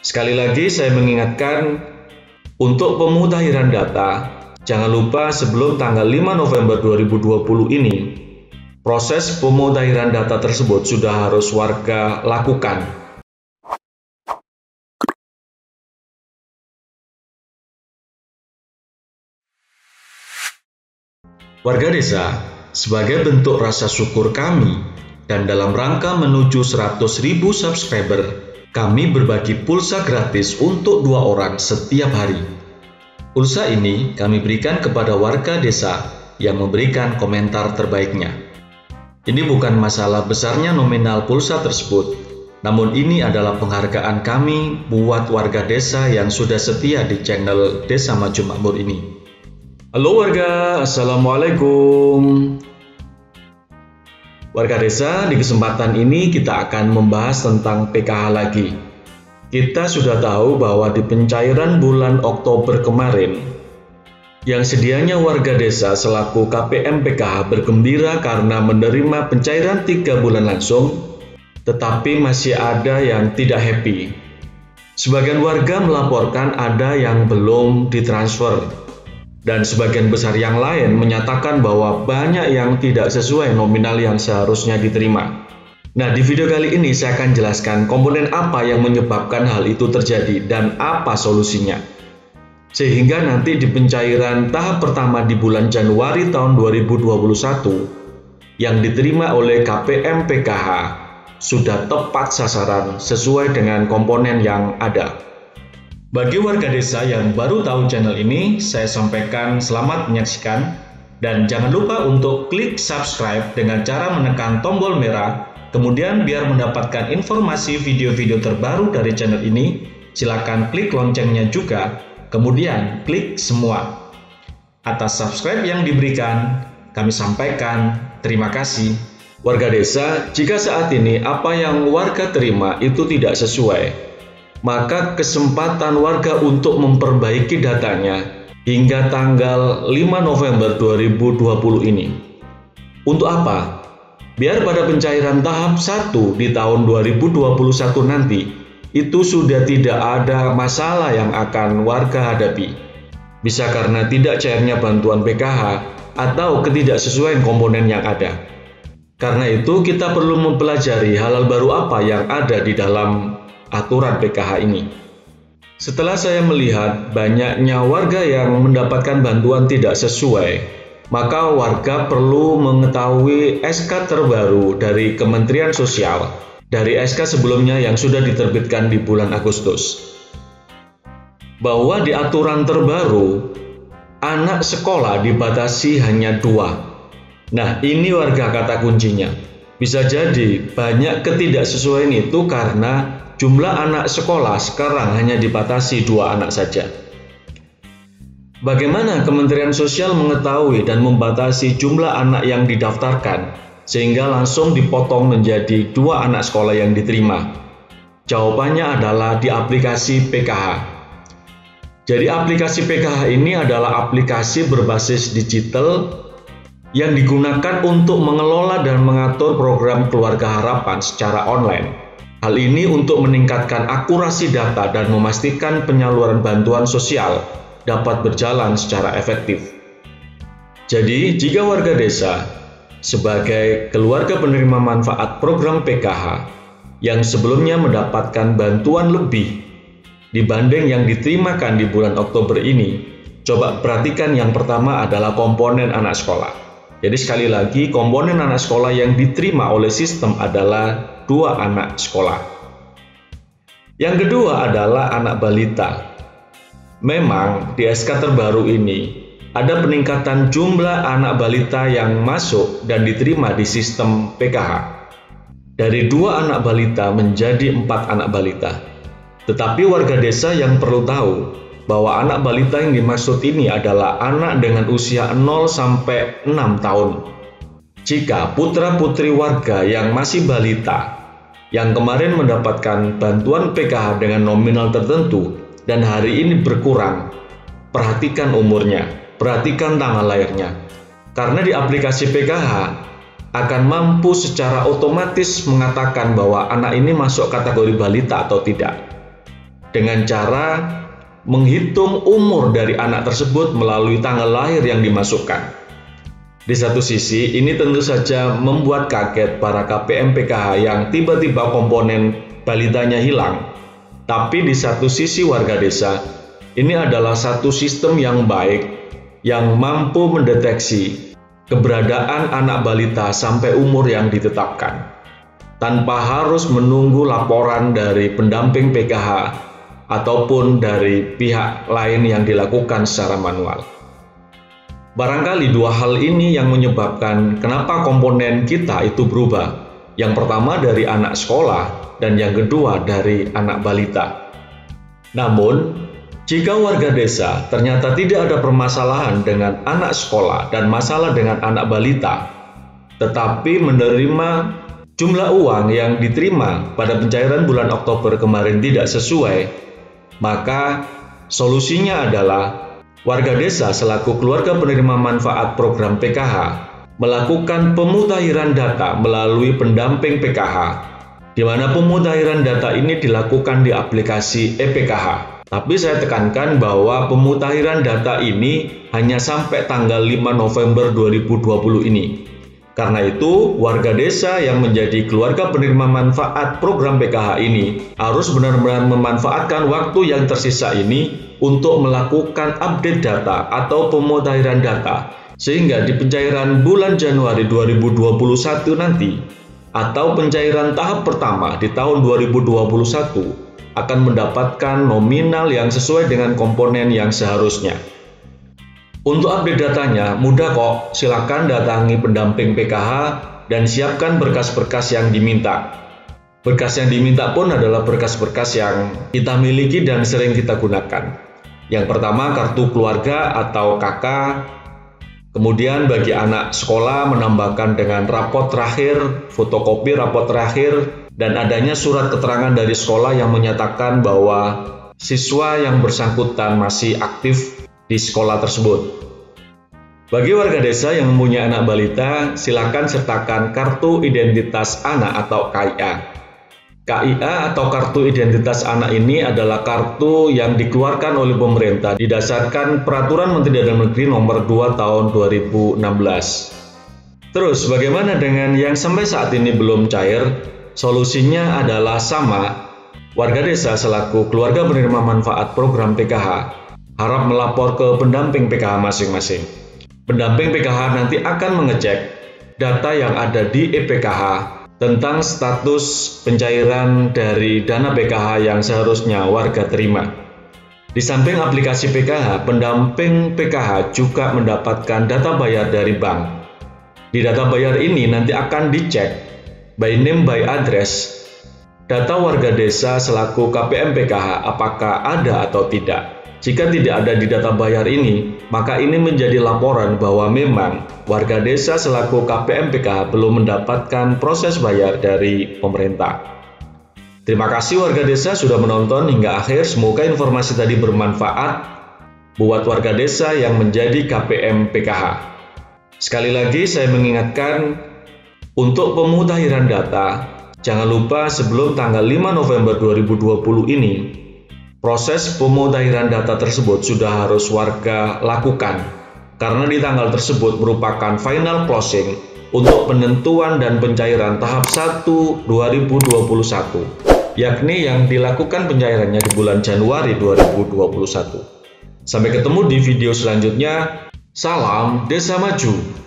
Sekali lagi saya mengingatkan, untuk pemutahiran data, jangan lupa sebelum tanggal 5 November 2020 ini, proses pemutahiran data tersebut sudah harus warga lakukan. Warga desa, sebagai bentuk rasa syukur kami dan dalam rangka menuju 100.000 subscriber, kami berbagi pulsa gratis untuk 2 orang setiap hari. Pulsa ini kami berikan kepada warga desa yang memberikan komentar terbaiknya. Ini bukan masalah besarnya nominal pulsa tersebut, namun ini adalah penghargaan kami buat warga desa yang sudah setia di channel Desa Maju Makmur ini. Halo warga, Assalamualaikum. Warga desa, di kesempatan ini kita akan membahas tentang PKH lagi. Kita sudah tahu bahwa di pencairan bulan Oktober kemarin, yang sedianya warga desa selaku KPM PKH bergembira karena menerima pencairan 3 bulan langsung, tetapi masih ada yang tidak happy. Sebagian warga melaporkan ada yang belum ditransfer, dan sebagian besar yang lain menyatakan bahwa banyak yang tidak sesuai nominal yang seharusnya diterima. Nah, di video kali ini saya akan jelaskan komponen apa yang menyebabkan hal itu terjadi dan apa solusinya. Sehingga nanti di pencairan tahap pertama di bulan Januari tahun 2021 yang diterima oleh KPM PKH sudah tepat sasaran sesuai dengan komponen yang ada. Bagi warga desa yang baru tahu channel ini, saya sampaikan selamat menyaksikan dan jangan lupa untuk klik subscribe dengan cara menekan tombol merah. Kemudian biar mendapatkan informasi video-video terbaru dari channel ini, silakan klik loncengnya juga, kemudian klik semua. Atas subscribe yang diberikan, kami sampaikan terima kasih. Warga desa, jika saat ini apa yang warga terima itu tidak sesuai, maka kesempatan warga untuk memperbaiki datanya hingga tanggal 5 November 2020 ini. Untuk apa? Biar pada pencairan tahap 1 di tahun 2021 nanti, itu sudah tidak ada masalah yang akan warga hadapi. Bisa karena tidak cairnya bantuan PKH atau ketidaksesuaian komponen yang ada. Karena itu kita perlu mempelajari hal-hal baru apa yang ada di dalam aturan PKH ini. Setelah saya melihat banyaknya warga yang mendapatkan bantuan tidak sesuai, maka warga perlu mengetahui SK terbaru dari Kementerian Sosial dari SK sebelumnya yang sudah diterbitkan di bulan Agustus. Bahwa di aturan terbaru, anak sekolah dibatasi hanya 2. Nah, ini warga kata kuncinya. Bisa jadi banyak ketidaksesuaian itu karena jumlah anak sekolah sekarang hanya dibatasi 2 anak saja. Bagaimana Kementerian Sosial mengetahui dan membatasi jumlah anak yang didaftarkan sehingga langsung dipotong menjadi 2 anak sekolah yang diterima? Jawabannya adalah di aplikasi PKH. Jadi aplikasi PKH ini adalah aplikasi berbasis digital yang digunakan untuk mengelola dan mengatur program Keluarga Harapan secara online. Hal ini untuk meningkatkan akurasi data dan memastikan penyaluran bantuan sosial dapat berjalan secara efektif. Jadi, jika warga desa sebagai keluarga penerima manfaat program PKH yang sebelumnya mendapatkan bantuan lebih dibanding yang diterimakan di bulan Oktober ini, coba perhatikan yang pertama adalah komponen anak sekolah. Jadi sekali lagi, komponen anak sekolah yang diterima oleh sistem adalah 2 anak sekolah. Yang kedua adalah anak balita. Memang di SK terbaru ini ada peningkatan jumlah anak balita yang masuk dan diterima di sistem PKH. Dari 2 anak balita menjadi 4 anak balita. Tetapi warga desa yang perlu tahu bahwa anak balita yang dimaksud ini adalah anak dengan usia 0 sampai 6 tahun. Jika putra-putri warga yang masih balita, yang kemarin mendapatkan bantuan PKH dengan nominal tertentu dan hari ini berkurang, perhatikan umurnya, perhatikan tanggal lahirnya. Karena di aplikasi PKH akan mampu secara otomatis mengatakan bahwa anak ini masuk kategori balita atau tidak. dengan cara menghitung umur dari anak tersebut melalui tanggal lahir yang dimasukkan. Di satu sisi, ini tentu saja membuat kaget para KPM PKH yang tiba-tiba komponen balitanya hilang. Tapi di satu sisi warga desa, ini adalah satu sistem yang baik yang mampu mendeteksi keberadaan anak balita sampai umur yang ditetapkan, tanpa harus menunggu laporan dari pendamping PKH ataupun dari pihak lain yang dilakukan secara manual. Barangkali dua hal ini yang menyebabkan kenapa komponen kita itu berubah. Yang pertama dari anak sekolah dan yang kedua dari anak balita. Namun, jika warga desa ternyata tidak ada permasalahan dengan anak sekolah dan masalah dengan anak balita, tetapi menerima jumlah uang yang diterima pada pencairan bulan Oktober kemarin tidak sesuai, maka solusinya adalah warga desa selaku keluarga penerima manfaat program PKH melakukan pemutakhiran data melalui pendamping PKH, di mana pemutakhiran data ini dilakukan di aplikasi ePKH. Tapi saya tekankan bahwa pemutakhiran data ini hanya sampai tanggal 5 November 2020 ini. Karena itu, warga desa yang menjadi keluarga penerima manfaat program PKH ini harus benar-benar memanfaatkan waktu yang tersisa ini untuk melakukan update data atau pemutakhiran data, sehingga di pencairan bulan Januari 2021 nanti atau pencairan tahap pertama di tahun 2021 akan mendapatkan nominal yang sesuai dengan komponen yang seharusnya. Untuk update datanya mudah kok, silakan datangi pendamping PKH dan siapkan berkas-berkas yang diminta. Berkas yang diminta pun adalah berkas-berkas yang kita miliki dan sering kita gunakan. Yang pertama, kartu keluarga atau KK. Kemudian bagi anak sekolah menambahkan dengan rapot terakhir, fotokopi rapot terakhir, dan adanya surat keterangan dari sekolah yang menyatakan bahwa siswa yang bersangkutan masih aktif di sekolah tersebut. Bagi warga desa yang mempunyai anak balita, silakan sertakan kartu identitas anak atau KIA. KIA atau kartu identitas anak ini adalah kartu yang dikeluarkan oleh pemerintah didasarkan Peraturan Menteri Dalam Negeri Nomor 2 Tahun 2016. Terus bagaimana dengan yang sampai saat ini belum cair? Solusinya adalah sama. Warga desa selaku keluarga penerima manfaat program PKH harap melapor ke pendamping PKH masing-masing. Pendamping PKH nanti akan mengecek data yang ada di ePKH tentang status pencairan dari dana PKH yang seharusnya warga terima. Di samping aplikasi PKH, pendamping PKH juga mendapatkan data bayar dari bank. Di data bayar ini nanti akan dicek by name by address data warga desa selaku KPM PKH apakah ada atau tidak. Jika tidak ada di data bayar ini, maka ini menjadi laporan bahwa memang warga desa selaku KPM PKH belum mendapatkan proses bayar dari pemerintah. Terima kasih warga desa sudah menonton hingga akhir. Semoga informasi tadi bermanfaat buat warga desa yang menjadi KPM PKH. Sekali lagi saya mengingatkan, untuk pemutakhiran data, jangan lupa sebelum tanggal 5 November 2020 ini, proses pemutakhiran data tersebut sudah harus warga lakukan, karena di tanggal tersebut merupakan final closing untuk penentuan dan pencairan tahap 1 2021, yakni yang dilakukan pencairannya di bulan Januari 2021. Sampai ketemu di video selanjutnya. Salam Desa Maju.